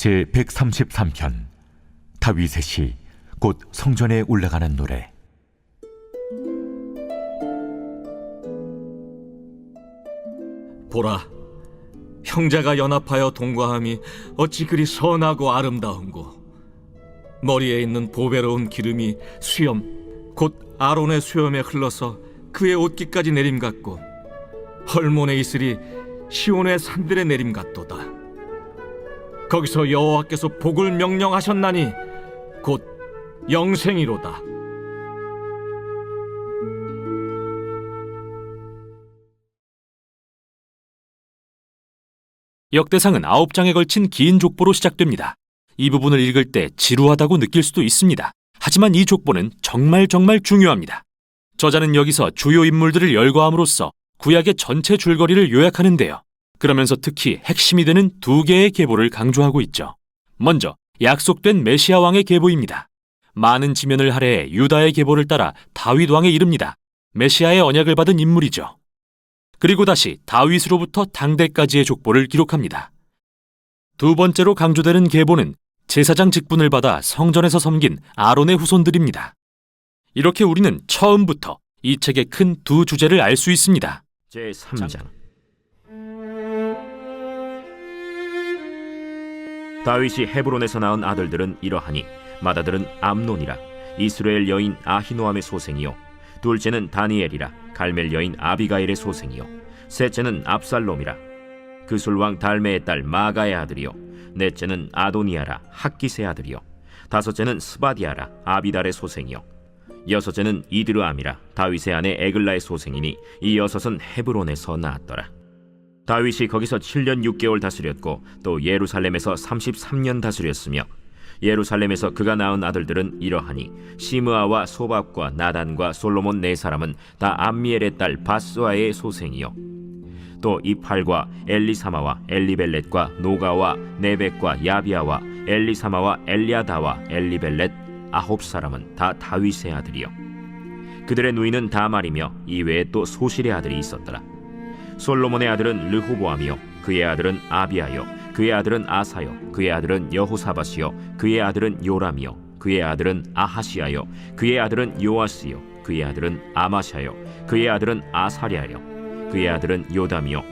제133편 다윗의 시 곧 성전에 올라가는 노래. 보라, 형제가 연합하여 동거함이 어찌 그리 선하고 아름다운고. 머리에 있는 보배로운 기름이 수염 곧 아론의 수염에 흘러서 그의 옷깃까지 내림 같고, 헐몬의 이슬이 시온의 산들의 내림 같도다. 거기서 여호와께서 복을 명령하셨나니 곧 영생이로다. 역대상은 9장에 걸친 긴 족보로 시작됩니다. 이 부분을 읽을 때 지루하다고 느낄 수도 있습니다. 하지만 이 족보는 정말 중요합니다. 저자는 여기서 주요 인물들을 열거함으로써 구약의 전체 줄거리를 요약하는데요. 그러면서 특히 핵심이 되는 두 개의 계보를 강조하고 있죠. 먼저 약속된 메시아 왕의 계보입니다. 많은 지면을 할애해 유다의 계보를 따라 다윗 왕에 이릅니다. 메시아의 언약을 받은 인물이죠. 그리고 다시 다윗으로부터 당대까지의 족보를 기록합니다. 두 번째로 강조되는 계보는 제사장 직분을 받아 성전에서 섬긴 아론의 후손들입니다. 이렇게 우리는 처음부터 이 책의 큰 두 주제를 알 수 있습니다. 제3장 다윗이 헤브론에서 낳은 아들들은 이러하니, 맏아들은 암논이라, 이스라엘 여인 아히노암의 소생이요, 둘째는 다니엘이라, 갈멜 여인 아비가일의 소생이요, 셋째는 압살롬이라, 그술왕 달메의 딸 마가의 아들이요, 넷째는 아도니아라, 학깃의 아들이요, 다섯째는 스바디아라, 아비달의 소생이요, 여섯째는 이드르암이라, 다윗의 아내 에글라의 소생이니 이 여섯은 헤브론에서 낳았더라. 다윗이 거기서 7년 6개월 다스렸고 또 예루살렘에서 33년 다스렸으며, 예루살렘에서 그가 낳은 아들들은 이러하니, 시므아와 소밥과 나단과 솔로몬 네 사람은 다 암미엘의 딸 바스와의 소생이요, 또 이팔과 엘리사마와 엘리벨렛과 노가와 네벡과 야비아와 엘리사마와 엘리아다와 엘리벨렛 9사람은 다 다윗의 아들이요, 그들의 누이는 다말이며 이외에 또 소실의 아들이 있었더라. 솔로몬의 아들은 르호보암이요, 그의 아들은 아비아요, 그의 아들은 아사요, 그의 아들은 여호사밧이요, 그의 아들은 요람이요, 그의 아들은 아하시아요, 그의 아들은 요아스요, 그의 아들은 아마샤요, 그의 아들은 아사랴요, 그의 아들은 요담이요,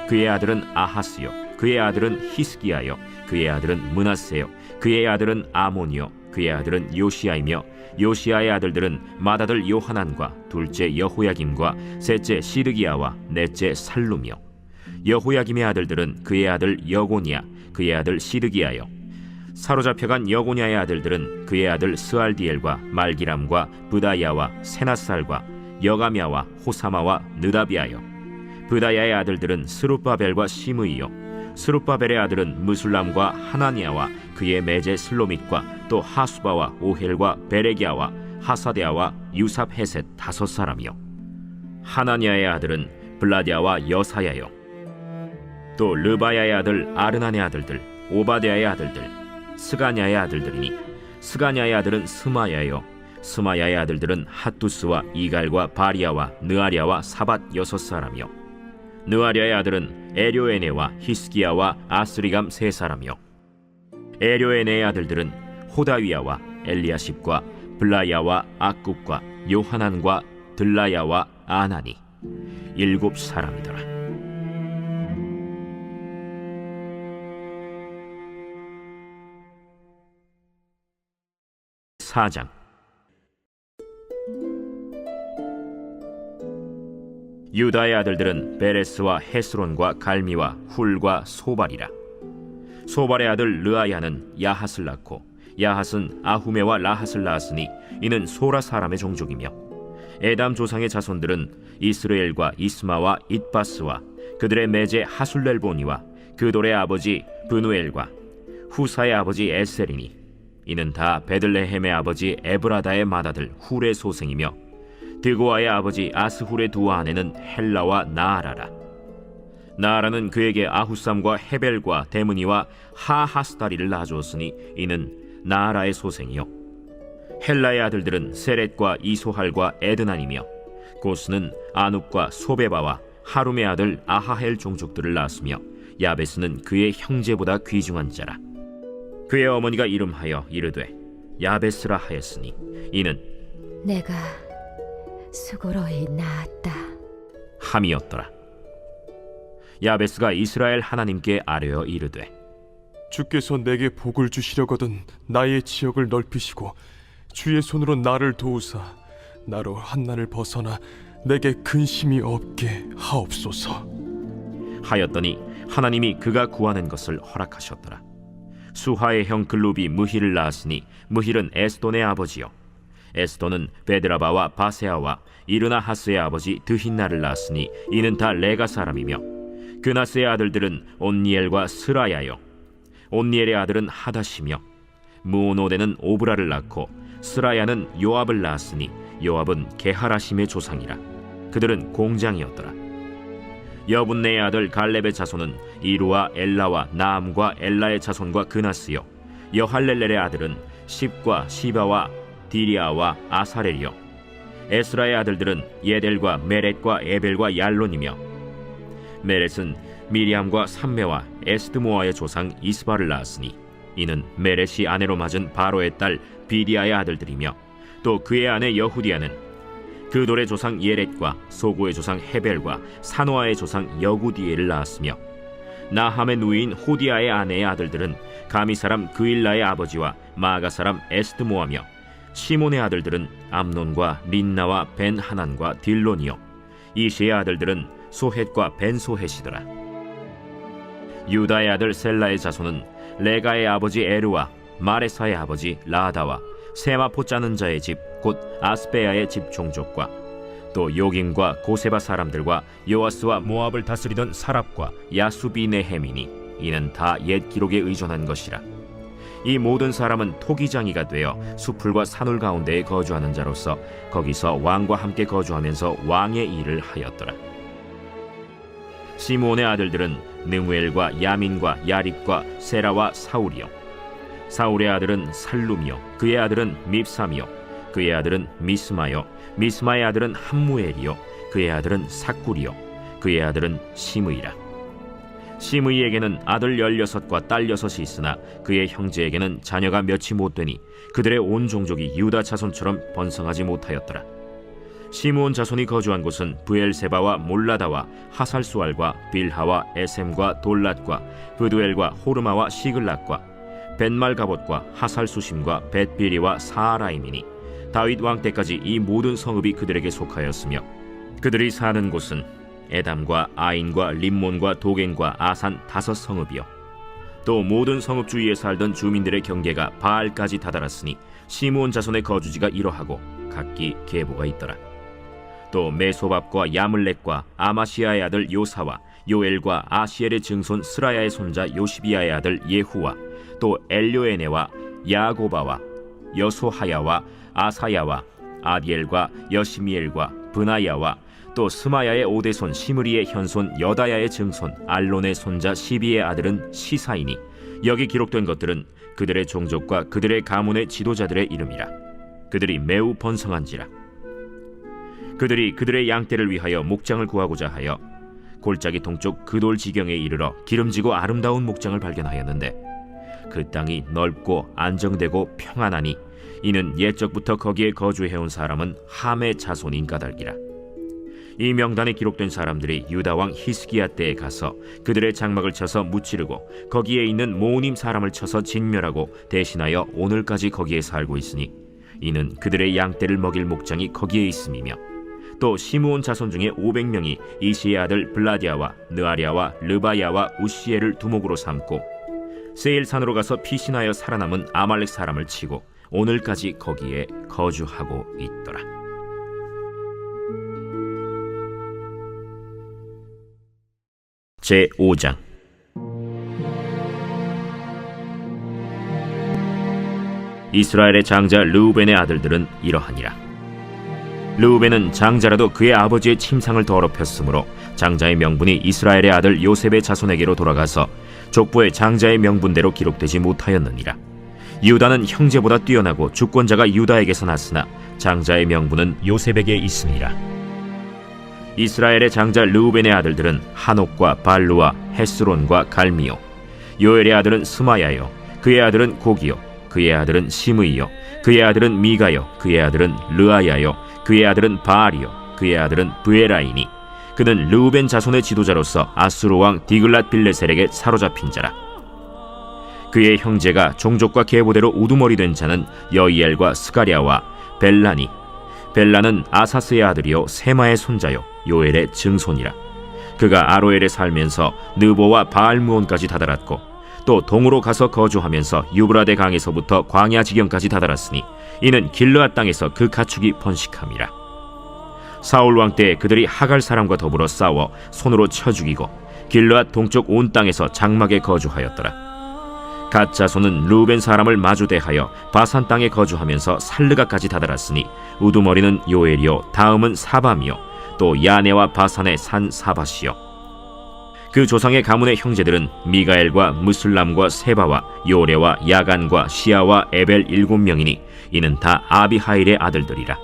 그의 아들은 아하스요, 그의 아들은 히스기야요, 그의 아들은 므낫세요, 그의 아들은 아몬이요, 그의 아들은 요시야이며, 요시야의 아들들은 맏아들 요하난과 둘째 여호야김과 셋째 시드기야와 넷째 살룸이요, 여호야김의 아들들은 그의 아들 여고니야, 그의 아들 시드기야요, 사로잡혀간 여고니야의 아들들은 그의 아들 스알디엘과 말기람과 브다야와 세나살과 여가미야와 호사마와 느다비아요, 브다야의 아들들은 스룹바벨과 시므이요, 스룹바벨의 아들은 무술람과 하나니아와 그의 매제 슬로밋과 또 하수바와 오헬과 베레기야와 하사데아와 유삽헤셋 5사람이요, 하나니아의 아들은 블라디아와 여사야요, 또 르바야의 아들 아르난의 아들들, 오바데아의 아들들, 스가냐의 아들들이니, 스가냐의 아들은 스마야요, 스마야의 아들들은 핫두스와 이갈과 바리아와 느아리아와 사밧 6사람이요, 느아리아의 아들은 에료에네와 히스기야와 아스리감 3사람이요, 에료에네의 아들들은 호다위야와 엘리야십과 블라야와 악굽과 요하난과 들라야와 아나니 7사람이더라. 사장 유다의 아들들은 베레스와 헤스론과 갈미와 훌과 소발이라. 소발의 아들 르아야는 야핫을 낳고, 야핫은 아후메와 라핫을 낳았으니 이는 소라 사람의 종족이며, 에담 조상의 자손들은 이스라엘과 이스마와 잇바스와 그들의 매제 하술렐보니와 그돌의 아버지 브누엘과 후사의 아버지 에셀이니 이는 다 베들레헴의 아버지 에브라다의 맏아들 훌의 소생이며, 드고아의 아버지 아스훌의 두 아내는 헬라와 나아라라. 나아라는 그에게 아후삼과 헤벨과 데므니와 하하스다리를 낳아주었으니 이는 나아라의 소생이요, 헬라의 아들들은 세렛과 이소할과 에드난이며, 고스는 아눕과 소베바와 하룸의 아들 아하헬 종족들을 낳았으며, 야베스는 그의 형제보다 귀중한 자라. 그의 어머니가 이름하여 이르되 야베스라 하였으니 이는 내가 수고로이 낳았다. 함이었더라. 야베스가 이스라엘 하나님께 아뢰어 이르되 주께서 내게 복을 주시려거든 나의 지역을 넓히시고 주의 손으로 나를 도우사 나로 한난을 벗어나 내게 근심이 없게 하옵소서. 하였더니 하나님이 그가 구하는 것을 허락하셨더라. 수하의 형 글룹이 무힐을 낳았으니 무힐은 에스돈의 아버지요 에스돈은 베드라바와 바세아와 이르나하스의 아버지 드힌나를 낳았으니 이는 다 레가 사람이며 그나스의 아들들은 온니엘과 스라야요 온니엘의 아들은 하다시며 무오노데는 오브라를 낳고 스라야는 요압을 낳았으니 요압은 게하라심의 조상이라. 그들은 공장이었더라. 여분네의 아들 갈렙의 자손은 이루와 엘라와 나암과 엘라의 자손과 그나스요 여할렐렐의 아들은 십과 시바와 디리아와 아사렐이요 에스라의 아들들은 예델과 메렛과 에벨과 얄론이며 메렛은 미리암과 삼메와 에스드모아의 조상 이스바를 낳았으니 이는 메렛이 아내로 맞은 바로의 딸 비디아의 아들들이며 또 그의 아내 여후디아는 그돌의 조상 예렛과 소고의 조상 헤벨과 사노아의 조상 여구디엘을 낳았으며 나함의 누이인 호디아의 아내의 아들들은 가미 사람 그일라의 아버지와 마가 사람 에스드모아며 시몬의 아들들은 암논과 린나와 벤하난과 딜론이요 이시의 아들들은 소헷과 벤소헷이더라. 유다의 아들 셀라의 자손은 레가의 아버지 에르와 마레사의 아버지 라다와 세마포 짜는 자의 집 곧 아스베야의 집 종족과 또 요김과 고세바 사람들과 요아스와 모압을 다스리던 사랍과 야수비네헤미니 이는 다 옛 기록에 의존한 것이라. 이 모든 사람은 토기장이가 되어 수풀과 산울 가운데에 거주하는 자로서 거기서 왕과 함께 거주하면서 왕의 일을 하였더라. 시므온의 아들들은 느무엘과 야민과 야립과 세라와 사울이요 사울의 아들은 살룸이요 그의 아들은 밉삼이요 그의 아들은 미스마요 미스마의 아들은 함무엘이요 그의 아들은 삭굴이요 그의 아들은 시므이라. 시므이에게는 아들 16과 딸 6이 있으나 그의 형제에게는 자녀가 몇이 못되니 그들의 온 종족이 유다 자손처럼 번성하지 못하였더라. 시므온 자손이 거주한 곳은 브엘세바와 몰라다와 하살수알과 빌하와 에셈과 돌랏과 브두엘과 호르마와 시글락과 벤말가봇과 하살수심과 벳비리와 사하라임이니 다윗 왕 때까지 이 모든 성읍이 그들에게 속하였으며 그들이 사는 곳은 에담과 아인과 림몬과 도겐과 아산 5성읍이요 또 모든 성읍 주위에 살던 주민들의 경계가 바알까지 다다랐으니 시므온 자손의 거주지가 이러하고 각기 계보가 있더라. 또 메소밥과 야물렉과 아마시아의 아들 요사와 요엘과 아시엘의 증손 스라야의 손자 요시비아의 아들 예후와 또 엘료에네와 야고바와 여소하야와 아사야와 아디엘과 여시미엘과 브나야와 또 스마야의 오대손 시므리의 현손 여다야의 증손 알론의 손자 시비의 아들은 시사이니 여기 기록된 것들은 그들의 종족과 그들의 가문의 지도자들의 이름이라. 그들이 매우 번성한지라. 그들이 그들의 양떼를 위하여 목장을 구하고자 하여 골짜기 동쪽 그돌 지경에 이르러 기름지고 아름다운 목장을 발견하였는데 그 땅이 넓고 안정되고 평안하니 이는 옛적부터 거기에 거주해온 사람은 함의 자손인 까닭이라. 이 명단에 기록된 사람들이 유다왕 히스기야 때에 가서 그들의 장막을 쳐서 무찌르고 거기에 있는 모님 사람을 쳐서 진멸하고 대신하여 오늘까지 거기에 살고 있으니 이는 그들의 양떼를 먹일 목장이 거기에 있음이며 또 시므온 자손 중에 500명이 이시의 아들 블라디아와 느아리아와 르바야와 우시엘을 두목으로 삼고 세일산으로 가서 피신하여 살아남은 아말렉 사람을 치고 오늘까지 거기에 거주하고 있더라. 제5장 이스라엘의 장자 르우벤의 아들들은 이러하니라. 르우벤은 장자라도 그의 아버지의 침상을 더럽혔으므로 장자의 명분이 이스라엘의 아들 요셉의 자손에게로 돌아가서 족보의 장자의 명분대로 기록되지 못하였느니라. 유다는 형제보다 뛰어나고 주권자가 유다에게서 났으나 장자의 명분은 요셉에게 있으니라. 이스라엘의 장자 르우벤의 아들들은 한옥과 발루와 헤스론과 갈미요 요엘의 아들은 스마야요 그의 아들은 고기요 그의 아들은 시므이요 그의 아들은 미가요 그의 아들은 르아야요 그의 아들은 바알이요 그의 아들은 브에라이니 그는 르우벤 자손의 지도자로서 아수르 왕 디글랏 빌레셀에게 사로잡힌 자라. 그의 형제가 종족과 계보대로 우두머리 된 자는 여이엘과 스가랴와 벨라니. 벨라는 아사스의 아들이요 세마의 손자요 요엘의 증손이라. 그가 아로엘에 살면서 느보와 바알무온까지 다다랐고 또 동으로 가서 거주하면서 유브라데 강에서부터 광야 지경까지 다다랐으니 이는 길르앗 땅에서 그 가축이 번식함이라. 사울 왕 때 그들이 하갈 사람과 더불어 싸워 손으로 쳐 죽이고 길르앗 동쪽 온 땅에서 장막에 거주하였더라. 갓 자손은 르우벤 사람을 마주대하여 바산 땅에 거주하면서 살르가까지 다다랐으니 우두머리는 요엘이요 다음은 사밤이요 또 야네와 바산의 산 사밧이요. 그 조상의 가문의 형제들은 미가엘과 무슬람과 세바와 요레와 야간과 시아와 에벨 7명이니 이는 다 아비하일의 아들들이라.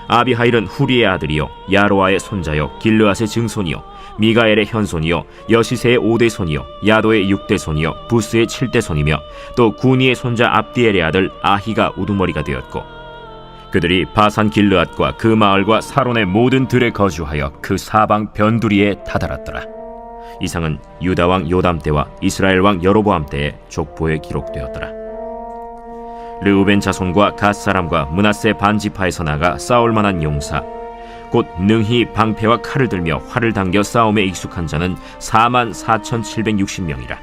아비하일은 후리의 아들이요 야로아의 손자요 길르앗의 증손이요 미가엘의 현손이요 여시세의 5대 손이요 야도의 6대 손이요 부스의 7대 손이며 또 구니의 손자 압디엘의 아들 아히가 우두머리가 되었고 그들이 바산 길르앗과 그 마을과 사론의 모든 들에 거주하여 그 사방 변두리에 다다랐더라. 이상은 유다 왕 요담 때와 이스라엘 왕 여로보암 때의 족보에 기록되었더라. 르우벤 자손과 갓 사람과 므낫세 반지파에서 나가 싸울 만한 용사 곧 능히 방패와 칼을 들며 활을 당겨 싸움에 익숙한 자는 44,760명이라.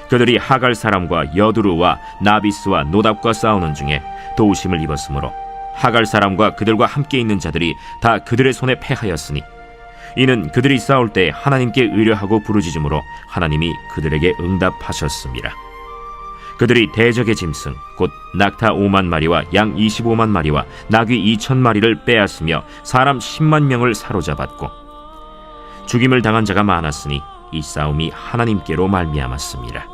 그들이 하갈 사람과 여두루와 나비스와 노답과 싸우는 중에 도우심을 입었으므로 하갈 사람과 그들과 함께 있는 자들이 다 그들의 손에 패하였으니 이는 그들이 싸울 때 하나님께 의뢰하고 부르짖음으로 하나님이 그들에게 응답하셨습니다. 그들이 대적의 짐승 곧 낙타 5만 마리와 양 25만 마리와 나귀 2천 마리를 빼앗으며 사람 10만 명을 사로잡았고 죽임을 당한 자가 많았으니 이 싸움이 하나님께로 말미암았습니다.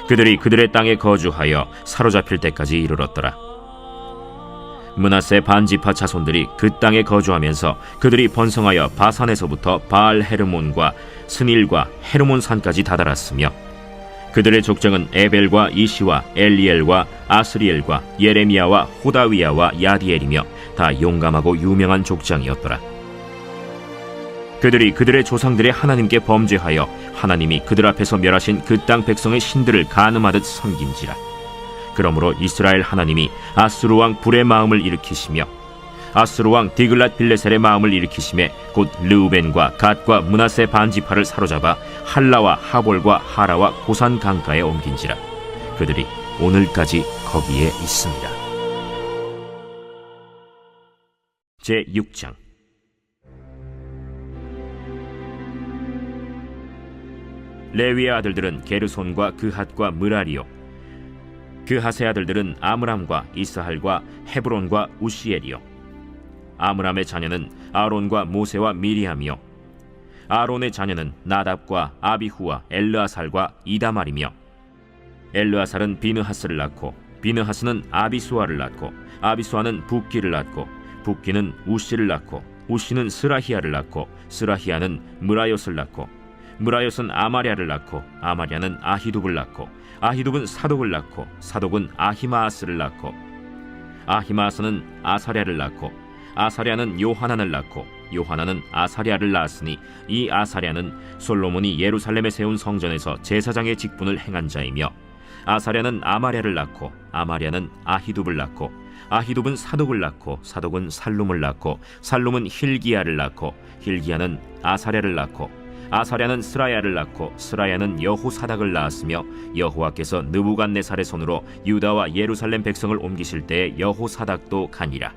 그들이 그들의 땅에 거주하여 사로잡힐 때까지 이르렀더라. 므낫세 반지파 자손들이 그 땅에 거주하면서 그들이 번성하여 바산에서부터 바알 헤르몬과 스닐과 헤르몬 산까지 다다랐으며 그들의 족장은 에벨과 이시와 엘리엘과 아스리엘과 예레미야와 호다위야와 야디엘이며 다 용감하고 유명한 족장이었더라. 그들이 그들의 조상들의 하나님께 범죄하여 하나님이 그들 앞에서 멸하신 그 땅 백성의 신들을 간음하듯 섬긴지라. 그러므로 이스라엘 하나님이 아수르 왕 불의 마음을 일으키시며 아수르 왕 디글랏 빌레셀의 마음을 일으키심에 곧 르우벤과 갓과 므낫세 반지파를 사로잡아 할라와 하볼과 하라와 고산 강가에 옮긴지라. 그들이 오늘까지 거기에 있습니다. 제6장 레위의 아들들은 게르손과 그핫과 므라리요 그핫의 아들들은 아므람과 이스할과 헤브론과 우시엘이요 아므람의 자녀는 아론과 모세와 미리암이요 아론의 자녀는 나답과 아비후와 엘르아살과 이다말이며 엘르아살은 비느하스를 낳고 비느하스는 아비수아를 낳고 아비수아는 붓기를 낳고 붓기는 우시를 낳고 우시는 스라히야를 낳고 스라히야는 므라옅을 낳고 므라옅은 아마랴를 낳고 아마랴는 아히둡을 낳고 아히둡은 사독을 낳고 사독은 아히마아스를 낳고 아히마아스는 아사랴를 낳고 아사랴는 요하난을 낳고 요하난은 아사랴를 낳았으니 이 아사랴는 솔로몬이 예루살렘에 세운 성전에서 제사장의 직분을 행한 자이며 아사랴는 아마랴를 낳고 아마랴는 아히둡을 낳고 아히둡은 사독을 낳고 사독은 살룸을 낳고 살룸은 힐기야를 낳고 힐기야는 아사랴를 낳고 아사랴는 스라야를 낳고 스라야는 여호사닥을 낳았으며 여호와께서 느부갓네살의 손으로 유다와 예루살렘 백성을 옮기실 때에 여호사닥도 가니라.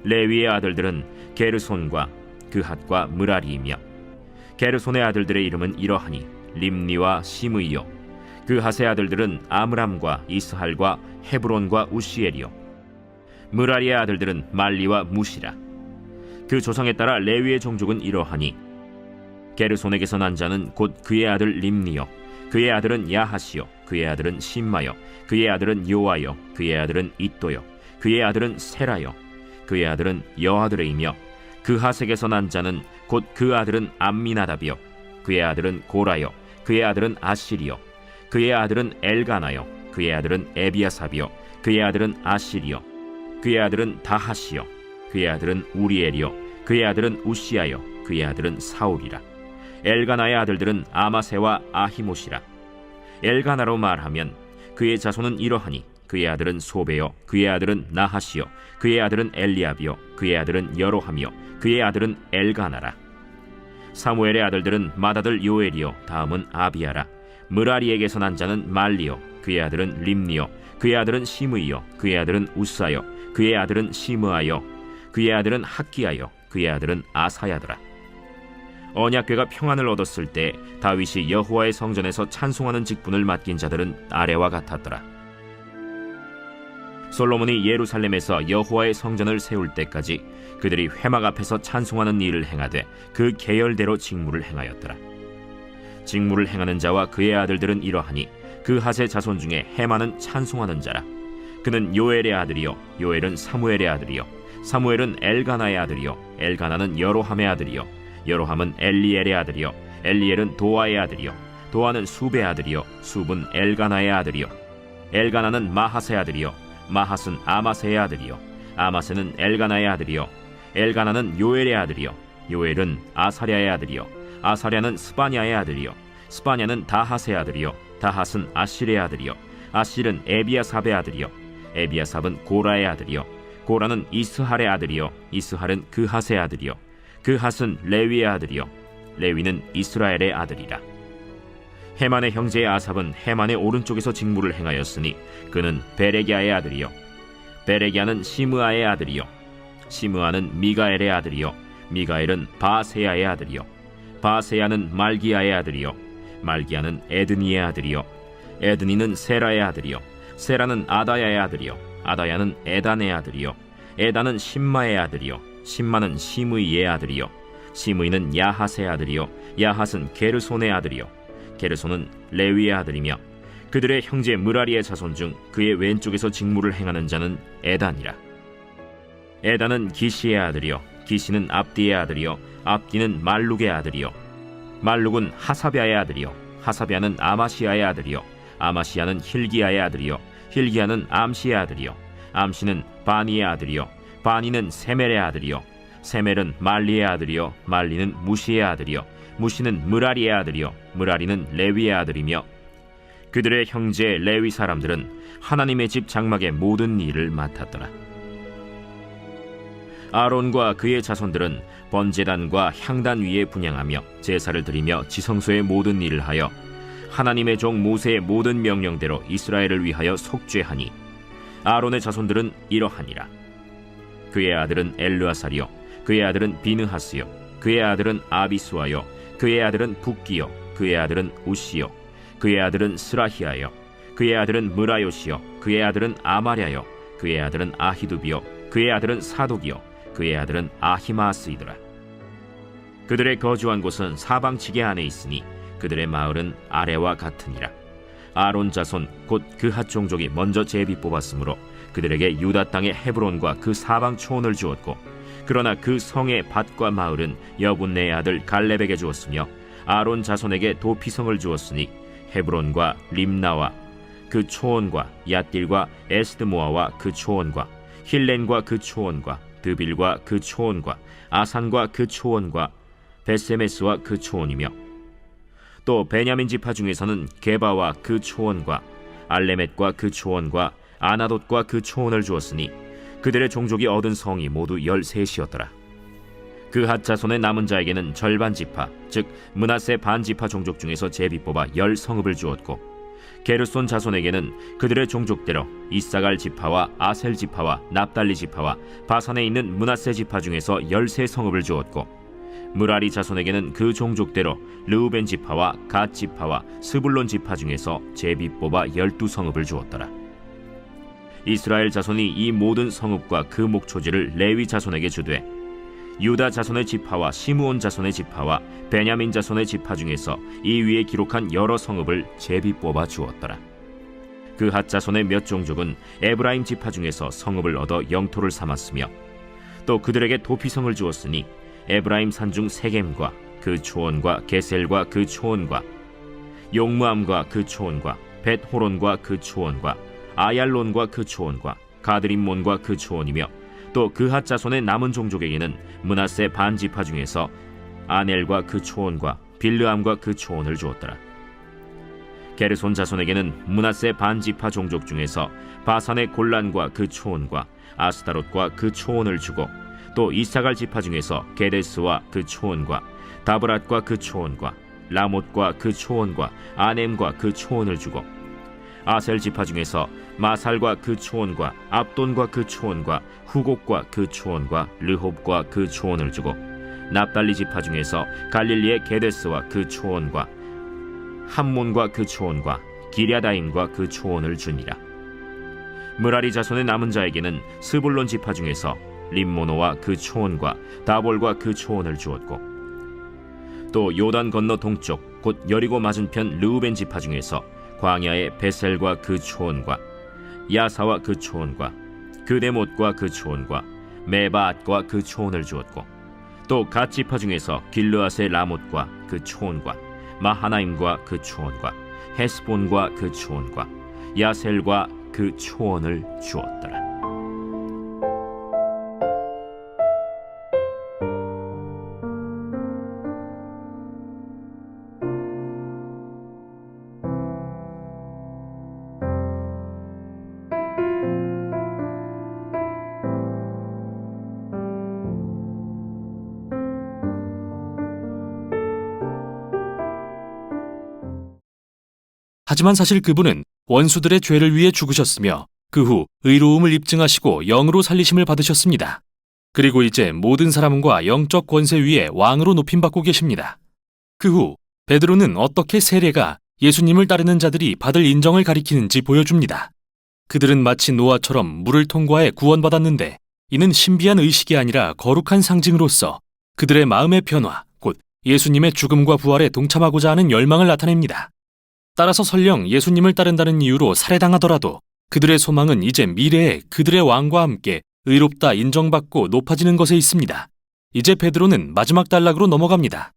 레위의 아들들은 게르손과 그핫과 므라리이며 게르손의 아들들의 이름은 이러하니 림니와 시므이요 그핫의 아들들은 아므람과 이스할과 헤브론과 우시엘이요 므라리의 아들들은 말리와 무시라. 그 조상에 따라 레위의 종족은 이러하니 게르손에게서 난 자는 곧 그의 아들 림니요 그의 아들은 야하시요 그의 아들은 심마요 그의 아들은 요아요 그의 아들은 이또요 그의 아들은 세라요 그의 아들은 여아드레이며 그핫에게서 난 자는 곧 그 아들은 암미나답이요 그의 아들은 고라요 그의 아들은 아실이요 그의 아들은 엘가나요 그의 아들은 에비아삽이요 그의 아들은 아실이요 그의 아들은 다하시요 그의 아들은 우리엘이요 그의 아들은 우시아요 그의 아들은 사울이라. 엘가나의 아들들은 아마세와 아히못이라. 엘가나로 말하면 그의 자손은 이러하니 그의 아들은 소베요 그의 아들은 나하시요 그의 아들은 엘리압이요 그의 아들은 여로함이요 그의 아들은 엘가나라. 사무엘의 아들들은 맏아들 요엘이요 다음은 아비야라. 므라리에게서 난 자는 말리요 그의 아들은 림니요 그의 아들은 시므이요 그의 아들은 우사요 그의 아들은 시므아요 그의 아들은 학기야요 그의 아들은 아사야더라. 언약궤가 평안을 얻었을 때 다윗이 여호와의 성전에서 찬송하는 직분을 맡긴 자들은 아래와 같았더라. 솔로몬이 예루살렘에서 여호와의 성전을 세울 때까지 그들이 회막 앞에서 찬송하는 일을 행하되 그 계열대로 직무를 행하였더라. 직무를 행하는 자와 그의 아들들은 이러하니 그 핫의 자손 중에 헤만은 찬송하는 자라. 그는 요엘의 아들이요 요엘은 사무엘의 아들이요 사무엘은 엘가나의 아들이요 엘가나는 여로함의 아들이요 여로함은 엘리엘의 아들이요 엘리엘은 도아의 아들이요 도아는 숲의 아들이요 숲은 엘가나의 아들이요 엘가나는 마하스의 아들이요 마하스는 아마세의 아들이요 아마세는 엘가나의 아들이요 엘가나는 요엘의 아들이요 요엘은 아사랴의 아들이요 아사랴는 스바냐의 아들이요 스바냐는 다핫의 아들이요 다핫은 아실의 아들이요 아실은 에비아삽의 아들이요 에비아삽은 고라의 아들이요 고라는 이스할의 아들이요 이스할은 그핫의 아들이요 그핫은 레위의 아들이요 레위는 이스라엘의 아들이라. 헤만의 형제 아삽은 헤만의 오른쪽에서 직무를 행하였으니 그는 베레기야의 아들이요 베레기야는 시므아의 아들이요 시므아는 미가엘의 아들이요 미가엘은 바세야의 아들이요 바세야는 말기야의 아들이요 말기야는 에드니의 아들이요 에드니는 세라의 아들이요 세라는 아다야의 아들이요 아다야는 에단의 아들이요 에단은 심마의 아들이요 심마는 시므이의 아들이요 시므이는 야핫의 아들이요 야핫은 게르손의 아들이요 게르손은 레위의 아들이며 그들의 형제 므라리의 자손 중 그의 왼쪽에서 직무를 행하는 자는 에단이라. 에단은 기시의 아들이요 기시는 압디의 아들이요 압디는 말룩의 아들이요 말룩은 하사비아의 아들이요 하사비아는 아마시아의 아들이요 아마시아는 힐기야의 아들이요 힐기야는 암시의 아들이요 암시는 바니의 아들이요 바니는 세멜의 아들이요 세멜은 말리의 아들이요 말리는 무시의 아들이요 무시는 므라리의 아들이요 므라리는 레위의 아들이며 그들의 형제 레위 사람들은 하나님의 집 장막의 모든 일을 맡았더라. 아론과 그의 자손들은 번제단과 향단 위에 분향하며 제사를 드리며 지성소의 모든 일을 하여 하나님의 종 모세의 모든 명령대로 이스라엘을 위하여 속죄하니 아론의 자손들은 이러하니라. 그의 아들은 엘르아살이요 그의 아들은 비느하스요 그의 아들은 아비수아요 그의 아들은 붓기요 그의 아들은 우시요 그의 아들은 스라히아요 그의 아들은 므라요시요 그의 아들은 아마랴요 그의 아들은 아히두비요 그의 아들은 사독이요 그의 아들은 아히마스이더라. 그들의 거주한 곳은 사방지게 안에 있으니 그들의 마을은 아래와 같으니라. 아론 자손 곧 그핫 종족이 먼저 제비 뽑았으므로 그들에게 유다 땅의 헤브론과 그 사방 초원을 주었고 그러나 그 성의 밭과 마을은 여분네의 아들 갈렙에게 주었으며 아론 자손에게 도피성을 주었으니 헤브론과 림나와 그 초원과 얏딜과 에스드모아와 그 초원과 힐렌과 그 초원과 드빌과 그 초원과 아산과 그 초원과 베세메스와 그 초원이며 또 베냐민 지파 중에서는 게바와 그 초원과 알레멧과 그 초원과 아나돗과 그 초원을 주었으니 그들의 종족이 얻은 성이 모두 13이었더라. 그핫 자손의 남은 자에게는 절반 지파 즉 므낫세 반 지파 종족 중에서 제비 뽑아 10성읍을 주었고 게르손 자손에게는 그들의 종족대로 이사갈 지파와 아셀 지파와 납달리 지파와 바산에 있는 므낫세 지파 중에서 13성읍을 주었고 므라리 자손에게는 그 종족대로 르우벤 지파와 갓 지파와 스불론 지파 중에서 제비 뽑아 12성읍을 주었더라. 이스라엘 자손이 이 모든 성읍과 그 목초지를 레위 자손에게 주되 유다 자손의 지파와 시므온 자손의 지파와 베냐민 자손의 지파 중에서 이 위에 기록한 여러 성읍을 제비 뽑아 주었더라. 그핫 자손의 몇 종족은 에브라임 지파 중에서 성읍을 얻어 영토를 삼았으며 또 그들에게 도피성을 주었으니 에브라임 산중 세겜과 그 초원과 게셀과 그 초원과 용무암과 그 초원과 벳호론과 그 초원과 아얄론과 그 초원과 가드림몬과 그 초원이며 또 그핫 자손의 남은 종족에게는 므낫세 반 지파 중에서 아넬과 그 초원과 빌르암과 그 초원을 주었더라. 게르손 자손에게는 므낫세 반 지파 종족 중에서 바산의 골란과 그 초원과 아스타롯과 그 초원을 주고 또 이사갈 지파 중에서 게데스와 그 초원과 다브랏과 그 초원과 라못과 그 초원과 아넴과 그 초원을 주고 아셀 지파 중에서 마살과 그 초원과 압돈과 그 초원과 후곡과 그 초원과 르홉과 그 초원을 주고 납달리 지파 중에서 갈릴리의 게데스와 그 초원과 함몬과 그 초원과 기랴다임과 그 초원을 주니라. 므라리 자손의 남은 자에게는 스불론 지파 중에서 림모노와 그 초원과 다볼과 그 초원을 주었고 또 요단 건너 동쪽 곧 여리고 맞은편 르우벤 지파 중에서 광야의 베셀과 그 초원과 야사와 그 초원과 그데못과 그 초원과 메바앗과 그 초원을 주었고 또 갓 지파 중에서 길르앗의 라못과 그 초원과 마하나임과 그 초원과 헤스본과 그 초원과 야셀과 그 초원을 주었더라. 하지만 사실 그분은 원수들의 죄를 위해 죽으셨으며 그 후 의로움을 입증하시고 영으로 살리심을 받으셨습니다. 그리고 이제 모든 사람과 영적 권세 위에 왕으로 높임받고 계십니다. 그 후 베드로는 어떻게 세례가 예수님을 따르는 자들이 받을 인정을 가리키는지 보여줍니다. 그들은 마치 노아처럼 물을 통과해 구원받았는데 이는 신비한 의식이 아니라 거룩한 상징으로서 그들의 마음의 변화, 곧 예수님의 죽음과 부활에 동참하고자 하는 열망을 나타냅니다. 따라서 설령 예수님을 따른다는 이유로 살해당하더라도 그들의 소망은 이제 미래에 그들의 왕과 함께 의롭다 인정받고 높아지는 것에 있습니다. 이제 베드로는 마지막 단락으로 넘어갑니다.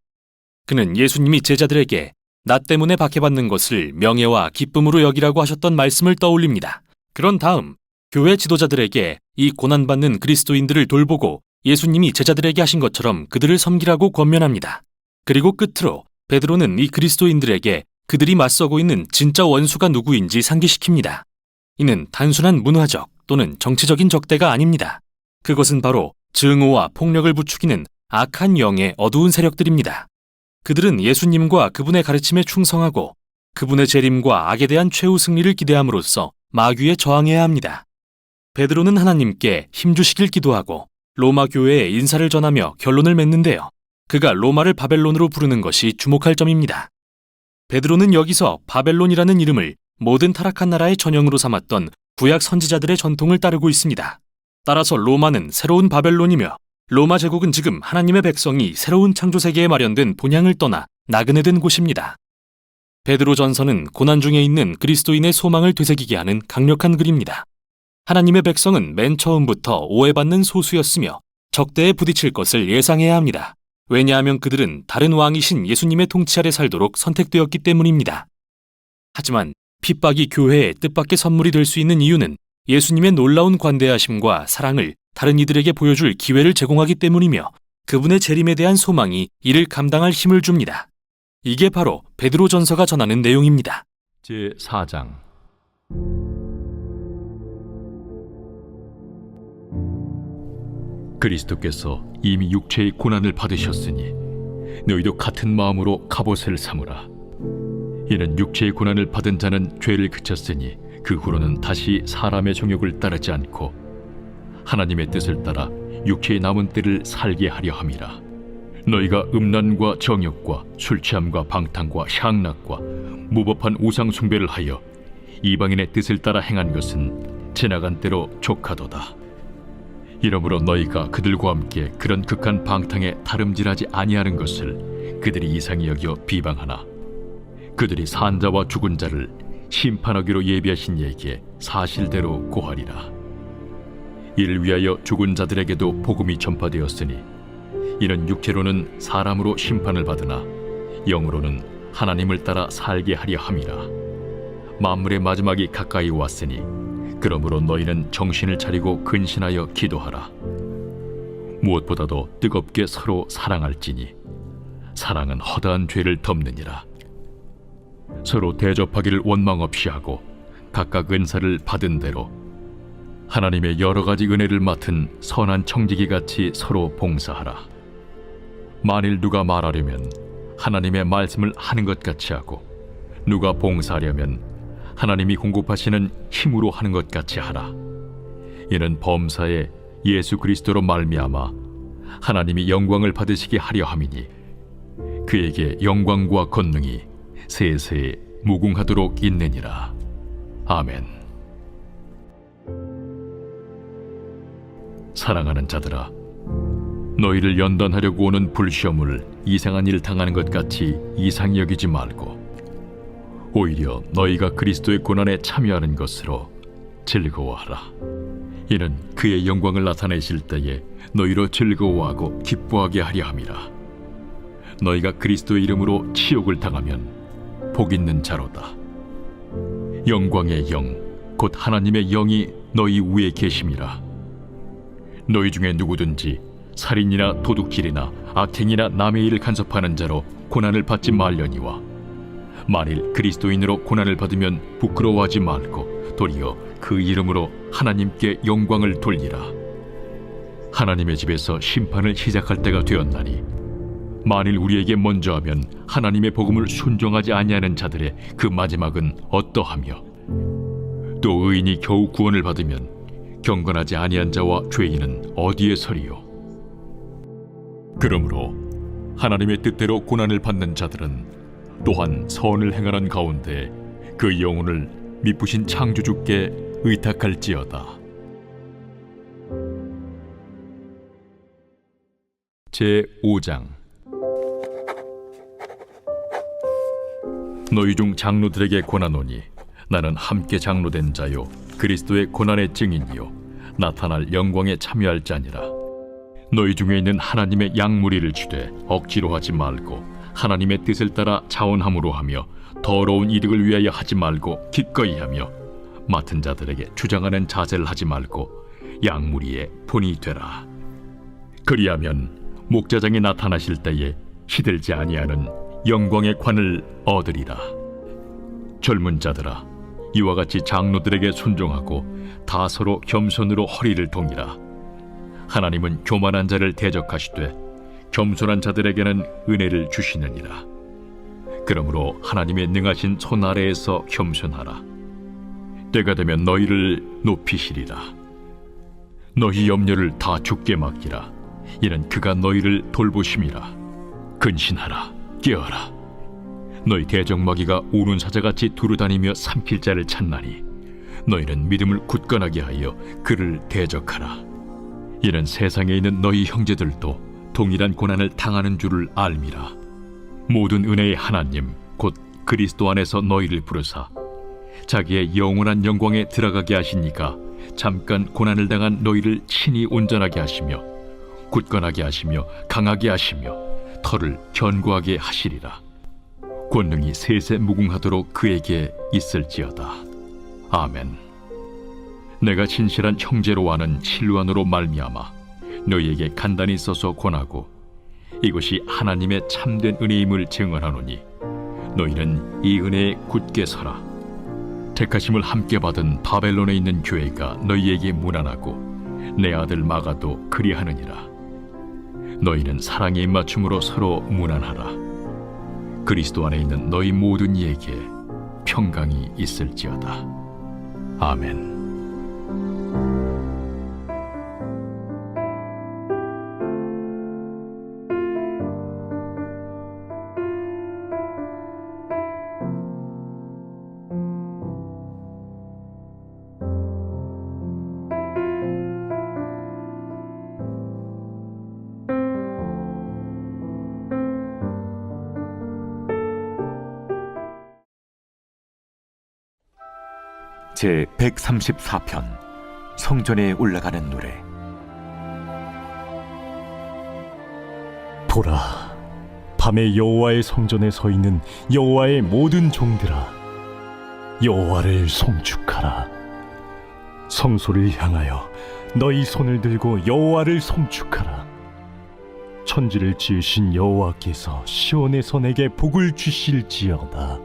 그는 예수님이 제자들에게 나 때문에 박해받는 것을 명예와 기쁨으로 여기라고 하셨던 말씀을 떠올립니다. 그런 다음 교회 지도자들에게 이 고난받는 그리스도인들을 돌보고 예수님이 제자들에게 하신 것처럼 그들을 섬기라고 권면합니다. 그리고 끝으로 베드로는 이 그리스도인들에게 그들이 맞서고 있는 진짜 원수가 누구인지 상기시킵니다. 이는 단순한 문화적 또는 정치적인 적대가 아닙니다. 그것은 바로 증오와 폭력을 부추기는 악한 영의 어두운 세력들입니다. 그들은 예수님과 그분의 가르침에 충성하고 그분의 재림과 악에 대한 최후 승리를 기대함으로써 마귀에 저항해야 합니다. 베드로는 하나님께 힘주시길 기도하고 로마 교회에 인사를 전하며 결론을 맺는데요. 그가 로마를 바벨론으로 부르는 것이 주목할 점입니다. 베드로는 여기서 바벨론이라는 이름을 모든 타락한 나라의 전형으로 삼았던 구약 선지자들의 전통을 따르고 있습니다. 따라서 로마는 새로운 바벨론이며 로마 제국은 지금 하나님의 백성이 새로운 창조 세계에 마련된 본향을 떠나 나그네 된 곳입니다. 베드로 전서는 고난 중에 있는 그리스도인의 소망을 되새기게 하는 강력한 글입니다. 하나님의 백성은 맨 처음부터 오해받는 소수였으며 적대에 부딪힐 것을 예상해야 합니다. 왜냐하면 그들은 다른 왕이신 예수님의 통치 아래 살도록 선택되었기 때문입니다. 하지만 핍박이 교회의 뜻밖의 선물이 될 수 있는 이유는 예수님의 놀라운 관대하심과 사랑을 다른 이들에게 보여줄 기회를 제공하기 때문이며 그분의 재림에 대한 소망이 이를 감당할 힘을 줍니다. 이게 바로 베드로 전서가 전하는 내용입니다. 제4장 그리스도께서 이미 육체의 고난을 받으셨으니 너희도 같은 마음으로 갑옷을 삼으라. 이는 육체의 고난을 받은 자는 죄를 그쳤으니 그 후로는 다시 사람의 정욕을 따르지 않고 하나님의 뜻을 따라 육체의 남은 때를 살게 하려 함이라. 너희가 음란과 정욕과 술 취함과 방탕과 향락과 무법한 우상 숭배를 하여 이방인의 뜻을 따라 행한 것은 지나간 때로 족하도다. 이러므로 너희가 그들과 함께 그런 극한 방탕에 다름질하지 아니하는 것을 그들이 이상히 여겨 비방하나 그들이 산 자와 죽은 자를 심판하기로 예비하신 이에게 사실대로 고하리라. 이를 위하여 죽은 자들에게도 복음이 전파되었으니 이는 육체로는 사람으로 심판을 받으나 영으로는 하나님을 따라 살게 하려 함이라. 만물의 마지막이 가까이 왔으니 그러므로 너희는 정신을 차리고 근신하여 기도하라. 무엇보다도 뜨겁게 서로 사랑할지니 사랑은 허다한 죄를 덮느니라. 서로 대접하기를 원망 없이 하고 각각 은사를 받은 대로 하나님의 여러 가지 은혜를 맡은 선한 청지기 같이 서로 봉사하라. 만일 누가 말하려면 하나님의 말씀을 하는 것 같이 하고 누가 봉사하려면 하나님이 공급하시는 힘으로 하는 것 같이 하라. 이는 범사에 예수 그리스도로 말미암아 하나님이 영광을 받으시게 하려 함이니 그에게 영광과 권능이 세세에 무궁하도록 있느니라. 아멘. 사랑하는 자들아, 너희를 연단하려고 오는 불시험을 이상한 일 당하는 것 같이 이상히 여기지 말고 오히려 너희가 그리스도의 고난에 참여하는 것으로 즐거워하라. 이는 그의 영광을 나타내실 때에 너희로 즐거워하고 기뻐하게 하려 함이라. 너희가 그리스도의 이름으로 치욕을 당하면 복 있는 자로다. 영광의 영, 곧 하나님의 영이 너희 위에 계심이라. 너희 중에 누구든지 살인이나 도둑질이나 악행이나 남의 일을 간섭하는 자로 고난을 받지 말려니와 만일 그리스도인으로 고난을 받으면 부끄러워하지 말고 도리어 그 이름으로 하나님께 영광을 돌리라. 하나님의 집에서 심판을 시작할 때가 되었나니 만일 우리에게 먼저 하면 하나님의 복음을 순종하지 아니하는 자들의 그 마지막은 어떠하며 또 의인이 겨우 구원을 받으면 경건하지 아니한 자와 죄인은 어디에 서리요. 그러므로 하나님의 뜻대로 고난을 받는 자들은 또한 선을 행하는 가운데 그 영혼을 미쁘신 창조주께 의탁할지어다. 제5장. 너희 중 장로들에게 권하노니 나는 함께 장로된 자요 그리스도의 고난의 증인이요 나타날 영광에 참여할 자니라. 너희 중에 있는 하나님의 양무리를 주되 억지로 하지 말고 하나님의 뜻을 따라 자원함으로 하며 더러운 이득을 위하여 하지 말고 기꺼이 하며 맡은 자들에게 주장하는 자세를 하지 말고 양무리의 본이 되라. 그리하면 목자장이 나타나실 때에 시들지 아니하는 영광의 관을 얻으리라. 젊은 자들아, 이와 같이 장로들에게 순종하고 다 서로 겸손으로 허리를 동이라. 하나님은 교만한 자를 대적하시되 겸손한 자들에게는 은혜를 주시느니라. 그러므로 하나님의 능하신 손 아래에서 겸손하라. 때가 되면 너희를 높이시리라. 너희 염려를 다 주께 맡기라. 이는 그가 너희를 돌보심이라. 근신하라. 깨어라. 너희 대적마귀가 우는 사자같이 두루다니며 삼킬 자를 찾나니 너희는 믿음을 굳건하게 하여 그를 대적하라. 이는 세상에 있는 너희 형제들도 동일한 고난을 당하는 줄을 알미라. 모든 은혜의 하나님 곧 그리스도 안에서 너희를 부르사 자기의 영원한 영광에 들어가게 하시니까 잠깐 고난을 당한 너희를 친히 온전하게 하시며 굳건하게 하시며 강하게 하시며 털을 견고하게 하시리라. 권능이 세세 무궁하도록 그에게 있을지어다. 아멘. 내가 진실한 형제로 아는 실루안으로 말미암아 너희에게 간단히 써서 권하고 이것이 하나님의 참된 은혜임을 증언하노니 너희는 이 은혜에 굳게 서라. 택하심을 함께 받은 바벨론에 있는 교회가 너희에게 문안하고 내 아들 마가도 그리하느니라. 너희는 사랑의 입맞춤으로 서로 문안하라. 그리스도 안에 있는 너희 모든 이에게 평강이 있을지어다. 아멘. 제 134편 성전에 올라가는 노래. 보라, 밤에 여호와의 성전에 서 있는 여호와의 모든 종들아, 여호와를 송축하라. 성소를 향하여 너희 손을 들고 여호와를 송축하라. 천지를 지으신 여호와께서 시온에서 내게 복을 주실지어다.